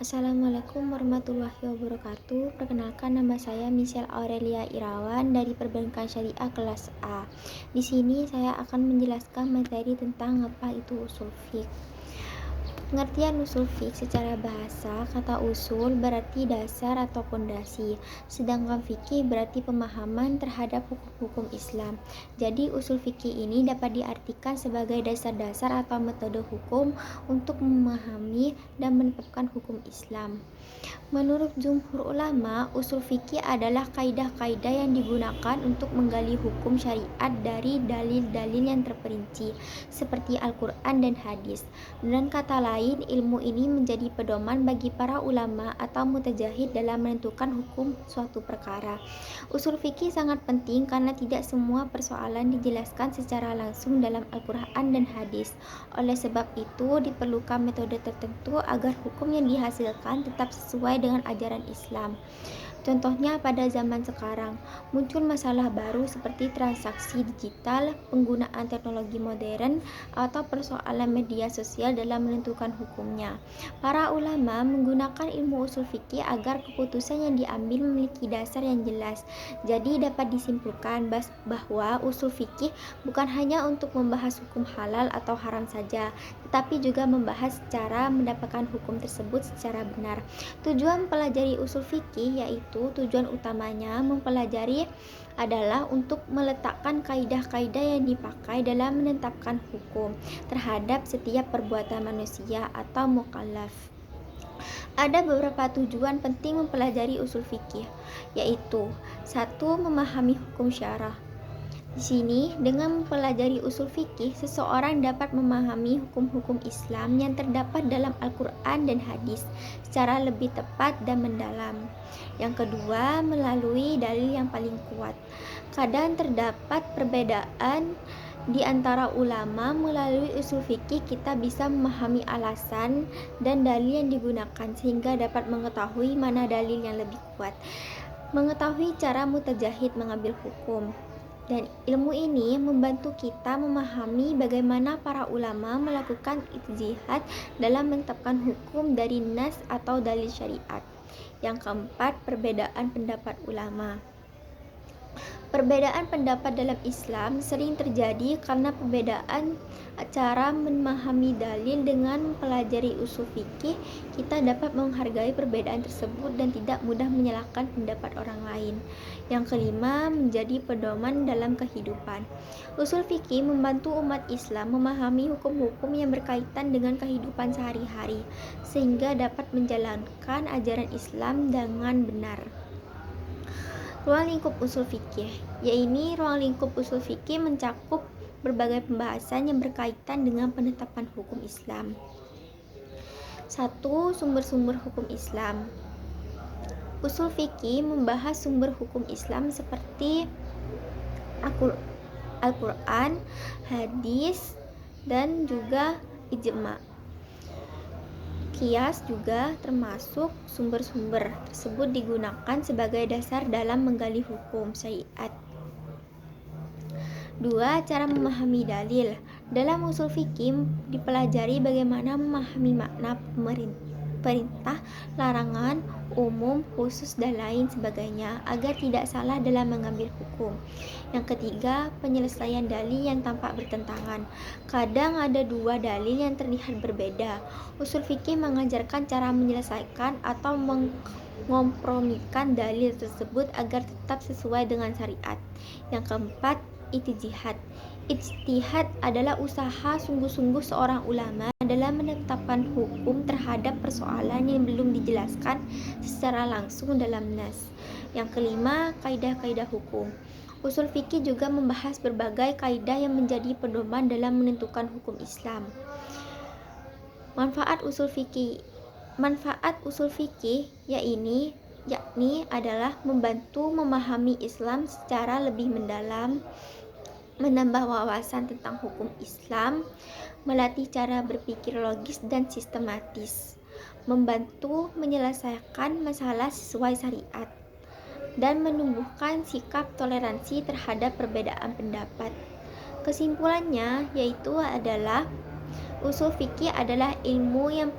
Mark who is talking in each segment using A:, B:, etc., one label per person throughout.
A: Assalamualaikum warahmatullahi wabarakatuh. Perkenalkan, nama saya Michelle Aurelia Irawan dari Perbankan Syariah kelas A. Di sini saya akan menjelaskan materi tentang apa itu usul fiqh. Pengertian usul fiqh secara bahasa, kata usul berarti dasar atau pondasi, sedangkan fikih berarti pemahaman terhadap hukum-hukum Islam. Jadi usul fikih ini dapat diartikan sebagai dasar-dasar atau metode hukum untuk memahami dan menetapkan hukum Islam. Menurut jumhur ulama, usul fikih adalah kaidah-kaidah yang digunakan untuk menggali hukum syariat dari dalil-dalil yang terperinci, seperti Al-Quran dan hadis. Dengan kata lain, ilmu ini menjadi pedoman bagi para ulama atau mutajahid dalam menentukan hukum suatu perkara. Usul fikih sangat penting karena tidak semua persoalan dijelaskan secara langsung dalam Al-Quran dan hadis. Oleh sebab itu, diperlukan metode tertentu agar hukum yang dihasilkan tetap sesuai dengan ajaran Islam. Contohnya pada zaman sekarang, muncul masalah baru seperti transaksi digital, penggunaan teknologi modern, atau persoalan media sosial dalam menentukan hukumnya. Para ulama menggunakan ilmu usul fikih agar keputusan yang diambil memiliki dasar yang jelas. Jadi dapat disimpulkan bahwa usul fikih bukan hanya untuk membahas hukum halal atau haram saja, tetapi juga membahas cara mendapatkan hukum tersebut secara benar. Tujuan mempelajari usul fikih yaitu tujuan utamanya mempelajari adalah untuk meletakkan kaidah-kaidah yang dipakai dalam menetapkan hukum terhadap setiap perbuatan manusia atau mukallaf. Ada beberapa tujuan penting mempelajari usul fikih, yaitu: 1. Memahami hukum syarah. Di sini, dengan mempelajari usul fikih, seseorang dapat memahami hukum-hukum Islam yang terdapat dalam Al-Quran dan hadis secara lebih tepat dan mendalam. Yang kedua, melalui dalil yang paling kuat. Kadang terdapat perbedaan di antara ulama. Melalui usul fikih kita bisa memahami alasan dan dalil yang digunakan sehingga dapat mengetahui mana dalil yang lebih kuat. Mengetahui cara mutajahid mengambil hukum. Dan ilmu ini membantu kita memahami bagaimana para ulama melakukan ijtihad dalam menetapkan hukum dari nas atau dalil syariat. Yang keempat, perbedaan pendapat ulama. Perbedaan pendapat dalam Islam sering terjadi karena perbedaan cara memahami dalil. Dengan mempelajari usul fikih, kita dapat menghargai perbedaan tersebut dan tidak mudah menyalahkan pendapat orang lain. Yang kelima, menjadi pedoman dalam kehidupan. Usul fikih membantu umat Islam memahami hukum-hukum yang berkaitan dengan kehidupan sehari-hari, sehingga dapat menjalankan ajaran Islam dengan benar. Ruang lingkup usul fikih, yaitu ruang lingkup usul fikih mencakup berbagai pembahasan yang berkaitan dengan penetapan hukum Islam. 1. Sumber-sumber hukum Islam. Usul fikih membahas sumber hukum Islam seperti Al-Quran, hadis, dan juga ijma. Qiyas juga termasuk sumber-sumber tersebut digunakan sebagai dasar dalam menggali hukum syariat. 2. Cara memahami dalil. Dalam usul fikih dipelajari bagaimana memahami makna perintah, larangan, umum, khusus, dan lain sebagainya agar tidak salah dalam mengambil hukum. Yang ketiga, penyelesaian dalil yang tampak bertentangan. Kadang ada dua dalil yang terlihat berbeda. Usul fikih mengajarkan cara menyelesaikan atau mengkompromikan dalil tersebut agar tetap sesuai dengan syariat. Yang keempat, ijtihad. Ijtihad adalah usaha sungguh-sungguh seorang ulama dalam menetapkan hukum terhadap persoalan yang belum dijelaskan secara langsung dalam nas. Yang kelima, kaidah-kaidah hukum. Usul fikih juga membahas berbagai kaidah yang menjadi pedoman dalam menentukan hukum Islam. Manfaat usul fikih yakni adalah membantu memahami Islam secara lebih mendalam, menambah wawasan tentang hukum Islam, melatih cara berpikir logis dan sistematis, membantu menyelesaikan masalah sesuai syariat, dan menumbuhkan sikap toleransi terhadap perbedaan pendapat. Kesimpulannya yaitu adalah usul fikih adalah ilmu yang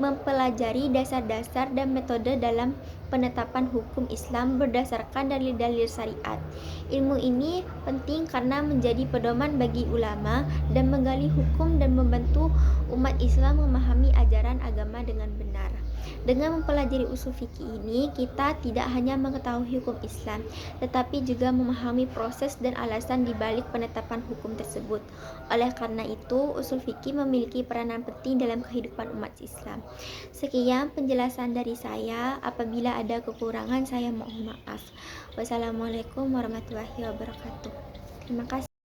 A: mempelajari dasar-dasar dan metode dalam penetapan hukum Islam berdasarkan dalil-dalil syariat. Ilmu ini penting karena menjadi pedoman bagi ulama dan menggali hukum dan membantu umat Islam memahami ajaran agama dengan benar. Dengan mempelajari usul fikih ini, kita tidak hanya mengetahui hukum Islam, tetapi juga memahami proses dan alasan di balik penetapan hukum tersebut. Oleh karena itu, usul fikih memiliki peranan penting dalam kehidupan umat Islam. Sekian penjelasan dari saya. Apabila ada kekurangan, saya mohon maaf. Wassalamualaikum warahmatullahi wabarakatuh. Terima kasih.